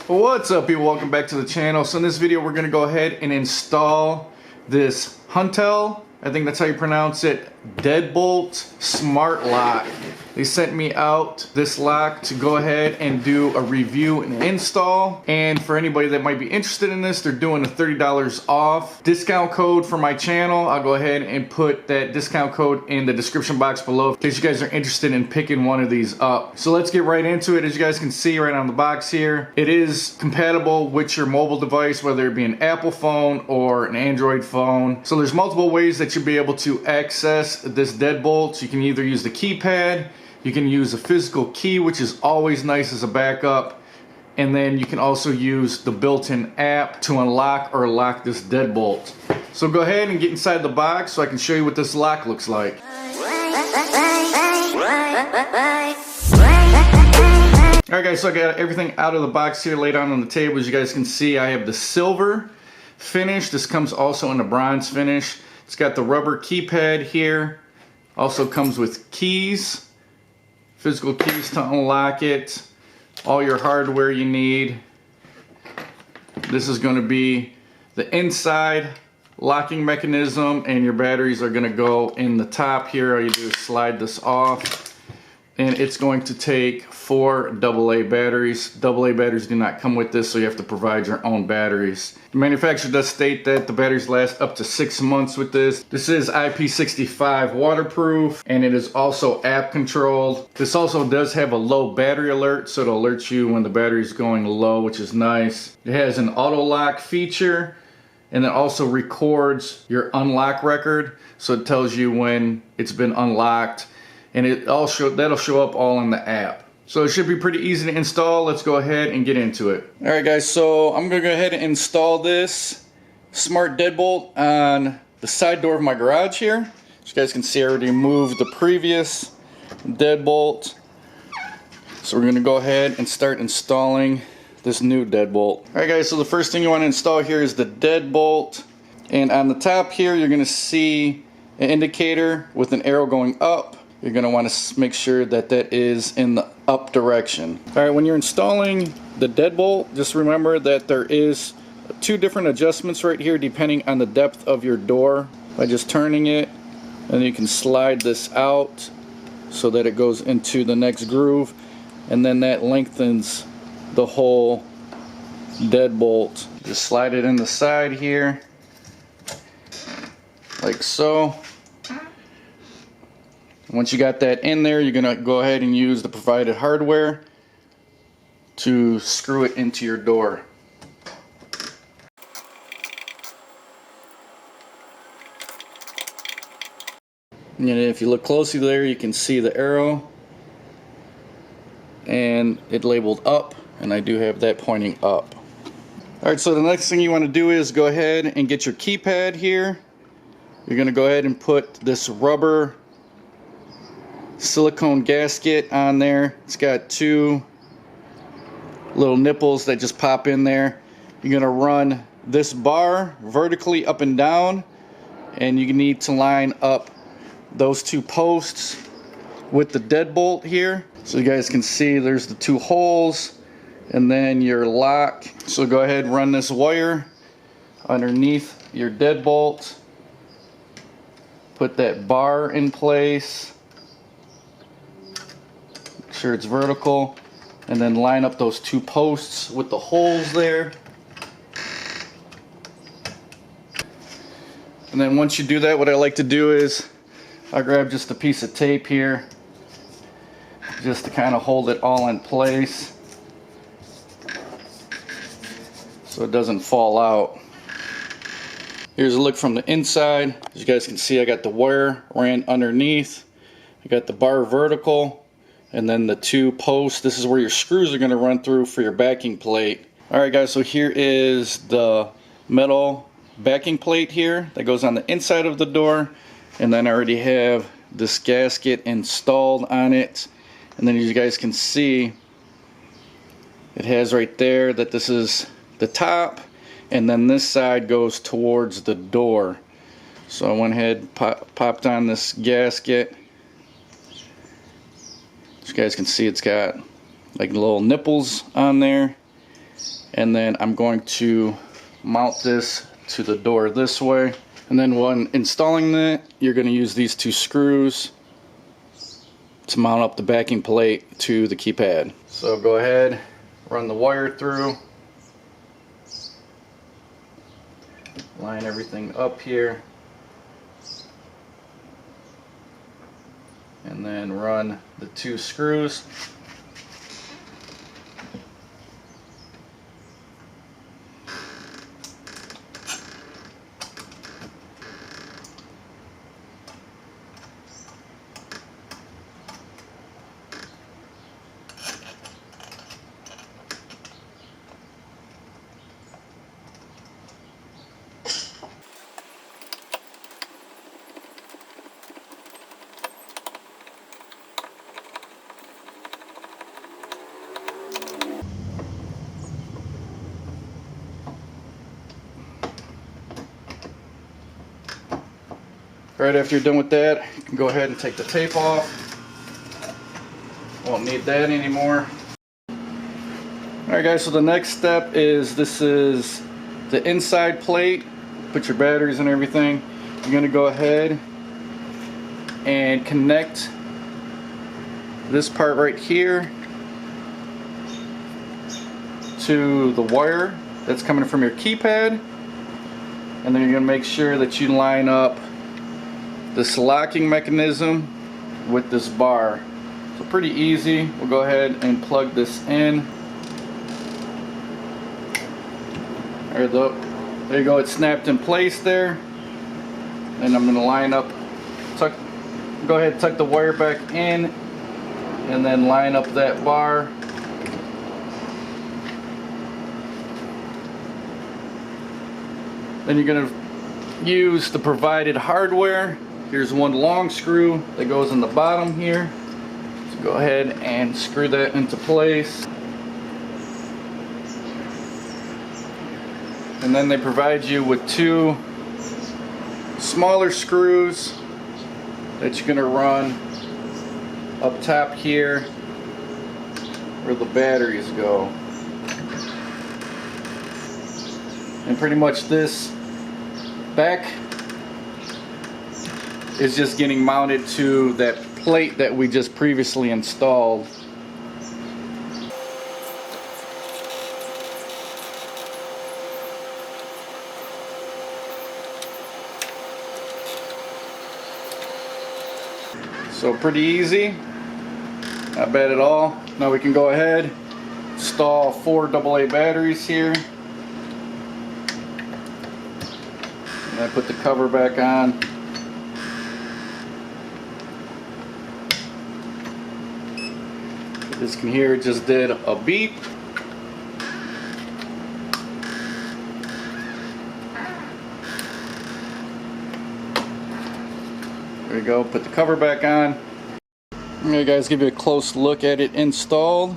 What's up, people? Welcome back to the channel. So in this video we're going to go ahead and install this Hhuintell, I think that's how you pronounce it, Deabolts Smart Lock. They sent me out this lock to go ahead and do a review and install. And for anybody that might be interested in this, they're doing a $30 off discount code for my channel. I'll go ahead and put that discount code in the description box below in case you guys are interested in picking one of these up. So let's get right into it. As you guys can see right on the box here, it is compatible with your mobile device, whether it be an Apple phone or an Android phone. So there's multiple ways that you'll be able to access this Deabolts. You can either use the keypad, you can use a physical key, which is always nice as a backup, and then you can also use the built-in app to unlock or lock this Deabolt. So go ahead and get inside the box so I can show you what this lock looks like. Alright guys, so I got everything out of the box here laid out on the table. As you guys can see, I have the silver finish. This comes also in a bronze finish. It's got the rubber keypad here. Also comes with keys, physical keys to unlock it, all your hardware you need. This is going to be the inside locking mechanism, and your batteries are going to go in the top here. All you do is slide this off, and it's going to take 4 AA batteries. AA batteries do not come with this, so you have to provide your own batteries. The manufacturer does state that the batteries last up to 6 months with this. This is IP65 waterproof, and it is also app controlled. This also does have a low battery alert, so it'll alert you when the battery is going low, which is nice. It has an auto lock feature, and it also records your unlock record, so it tells you when it's been unlocked, and that'll show up all in the app. So it should be pretty easy to install. Let's go ahead and get into it. Alright guys, so I'm going to go ahead and install this smart deadbolt on the side door of my garage here. As you guys can see, I already moved the previous deadbolt. So we're going to go ahead and start installing this new deadbolt. Alright guys, so the first thing you want to install here is the deadbolt. And on the top here, you're going to see an indicator with an arrow going up. You're going to want to make sure that that is in the up direction. Alright, when you're installing the deadbolt, just remember that there is 2 different adjustments right here depending on the depth of your door. By just turning it, and you can slide this out so that it goes into the next groove, and then that lengthens the whole deadbolt. Just slide it in the side here, like so. Once you got that in there, you're going to go ahead and use the provided hardware to screw it into your door. And if you look closely there, you can see the arrow, and it labeled up, and I do have that pointing up. Alright, so the next thing you want to do is go ahead and get your keypad here. You're going to go ahead and put this rubber silicone gasket on there. It's got 2 little nipples that just pop in there. You're going to run this bar vertically up and down, and you need to line up those 2 posts with the deadbolt here. So you guys can see there's the 2 holes and then your lock. So go ahead and run this wire underneath your deadbolt. Put that bar in place. Sure it's vertical, and then line up those 2 posts with the holes there. And then once you do that, what I like to do is I grab just a piece of tape here just to kind of hold it all in place so it doesn't fall out. Here's a look from the inside. As you guys can see, I got the wire ran underneath, I got the bar vertical, and then the 2 posts. This is where your screws are going to run through for your backing plate. Alright guys, so here is the metal backing plate here that goes on the inside of the door, and then I already have this gasket installed on it. And then as you guys can see, it has right there that this is the top, and then this side goes towards the door. So I went ahead, popped on this gasket. As you guys can see, it's got like little nipples on there, And then I'm going to mount this to the door this way. And then when installing that, you're going to use these 2 screws to mount up the backing plate to the keypad. So go ahead, run the wire through, line everything up here, and then run the 2 screws. Right after you're done with that, you can go ahead and take the tape off. Won't need that anymore. Alright guys, so the next step is, this is the inside plate. Put your batteries and everything. You're going to go ahead and connect this part right here to the wire that's coming from your keypad. And then you're going to make sure that you line up this locking mechanism with this bar. So pretty easy. We'll go ahead and plug this in. There you go, it's snapped in place there. And I'm going to line up, go ahead and tuck the wire back in, and then line up that bar. Then you're going to use the provided hardware. Here's one long screw that goes in the bottom here. So go ahead and screw that into place. And then they provide you with 2 smaller screws that you're going to run up top here where the batteries go. And pretty much this back is just getting mounted to that plate that we just previously installed. So pretty easy, not bad at all. Now we can go ahead, install 4 AA batteries here. And I put the cover back on. As you can hear, it just did a beep. There you go, put the cover back on. I'm going to guys give you a close look at it installed.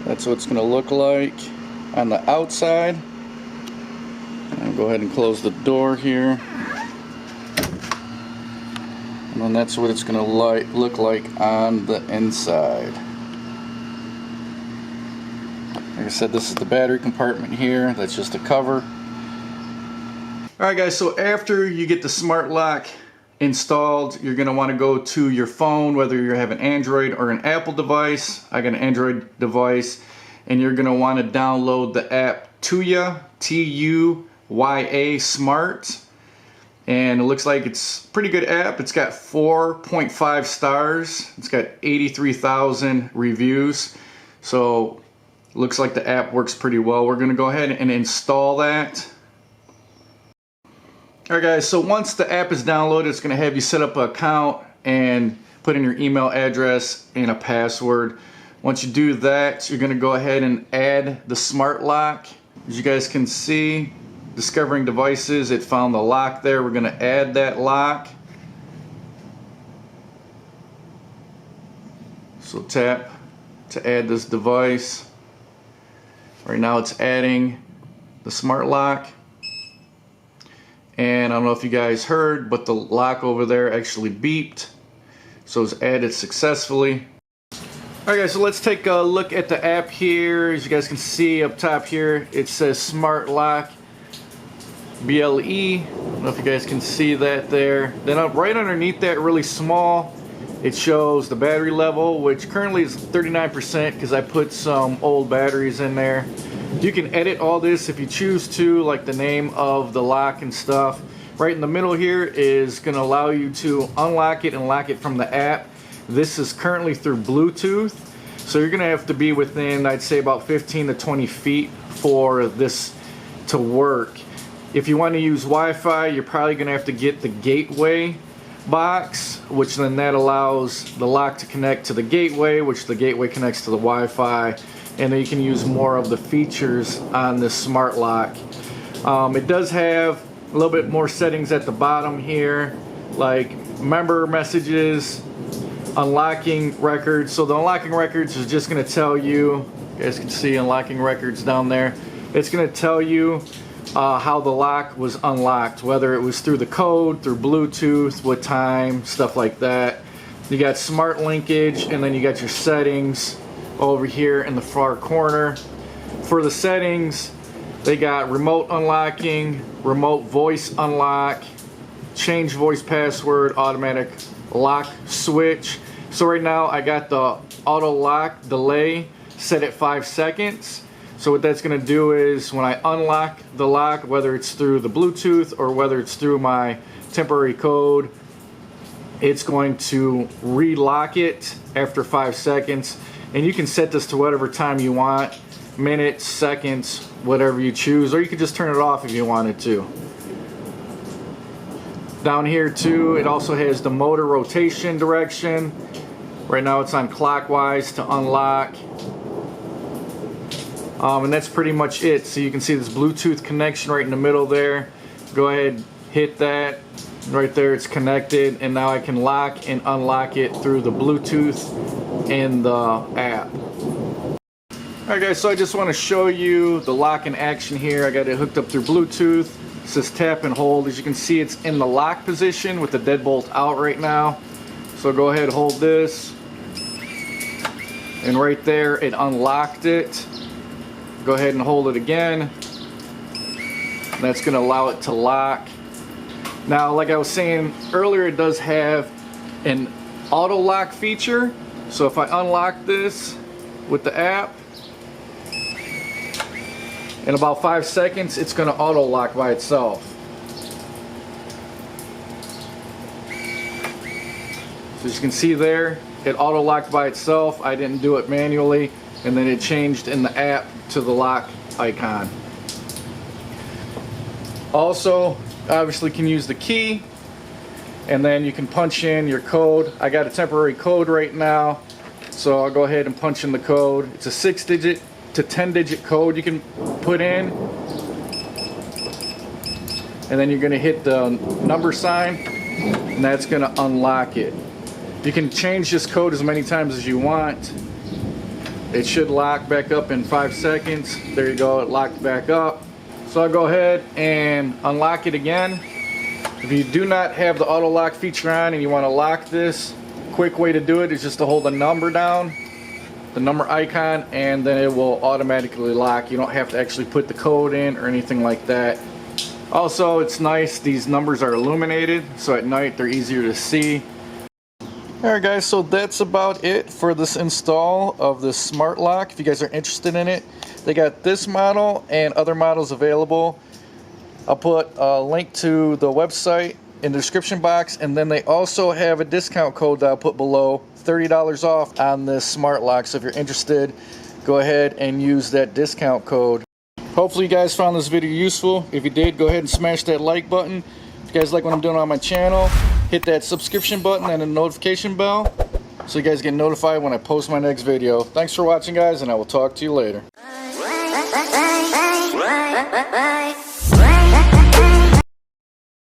That's what it's going to look like on the outside. I'll go ahead and close the door here. And then that's what it's going to look like on the inside. Like I said, this is the battery compartment here. That's just a cover. Alright guys, so after you get the smart lock installed, you're going to want to go to your phone, whether you have an Android or an Apple device. I got an Android device, and you're going to want to download the app Hhuintell, T-U-Y-A Smart. And it looks like it's a pretty good app. It's got 4.5 stars. It's got 83,000 reviews. So looks like the app works pretty well. We're going to go ahead and install that. Alright guys, so once the app is downloaded, it's going to have you set up an account and put in your email address and a password. Once you do that, you're going to go ahead and add the smart lock. As you guys can see, discovering devices, it found the lock there. We're going to add that lock. So tap to add this device. Right now it's adding the smart lock. And I don't know if you guys heard, but the lock over there actually beeped. So it's added successfully. Alright guys, so let's take a look at the app here. As you guys can see up top here, it says Smart Lock BLE. I don't know if you guys can see that there. Then right underneath that, really small, it shows the battery level, which currently is 39% because I put some old batteries in there. You can edit all this if you choose to, like the name of the lock and stuff. Right in the middle here is going to allow you to unlock it and lock it from the app. This is currently through Bluetooth, so you're going to have to be within, I'd say, about 15 to 20 feet for this to work. If you want to use Wi-Fi, you're probably going to have to get the gateway box, which then that allows the lock to connect to the gateway, which the gateway connects to the Wi-Fi, and then you can use more of the features on this smart lock. It does have a little bit more settings at the bottom here, like member messages, unlocking records. So the unlocking records is just going to tell you, you guys can see unlocking records down there. It's going to tell you how the lock was unlocked, whether it was through the code, through Bluetooth, what time, stuff like that. You got smart linkage, and then you got your settings over here in the far corner. For the settings, they got remote unlocking, remote voice unlock, change voice password, automatic lock switch. So right now I got the auto lock delay set at 5 seconds. So what that's going to do is when I unlock the lock, whether it's through the Bluetooth or whether it's through my temporary code, it's going to relock it after 5 seconds. And you can set this to whatever time you want, minutes, seconds, whatever you choose, or you could just turn it off if you wanted to. Down here too, it also has the motor rotation direction. Right now it's on clockwise to unlock. And that's pretty much it. So you can see this Bluetooth connection right in the middle there. Go ahead, hit that. Right there it's connected, and now I can lock and unlock it through the Bluetooth in the app. Alright guys, so I just want to show you the lock in action here. I got it hooked up through Bluetooth. It says tap and hold. As you can see, it's in the lock position with the deadbolt out right now. So go ahead, hold this. And right there, it unlocked it. Go ahead and hold it again. That's going to allow it to lock. Now, like I was saying earlier, it does have an auto lock feature. So if I unlock this with the app, in about 5 seconds, it's going to auto lock by itself. So as you can see there, it auto locked by itself. I didn't do it manually, and then it changed in the app to the lock icon. Also, obviously can use the key, and then you can punch in your code. I got a temporary code right now, so I'll go ahead and punch in the code. It's a 6-digit to 10-digit code you can put in, and then you're going to hit the number sign, and that's going to unlock it. You can change this code as many times as you want. It should lock back up in 5 seconds. There you go, it locked back up. So I'll go ahead and unlock it again. If you do not have the auto lock feature on and you want to lock this, quick way to do it is just to hold the number down, the number icon, and then it will automatically lock. You don't have to actually put the code in or anything like that. Also, it's nice, these numbers are illuminated, so at night they're easier to see. Alright guys, so that's about it for this install of this smart lock. If you guys are interested in it, they got this model and other models available. I'll put a link to the website in the description box, and then they also have a discount code that I'll put below, $30 off on this smart lock. So if you're interested, go ahead and use that discount code. Hopefully you guys found this video useful. If you did, go ahead and smash that like button. If you guys like what I'm doing on my channel, hit that subscription button and the notification bell so you guys get notified when I post my next video. Thanks for watching guys, and I will talk to you later.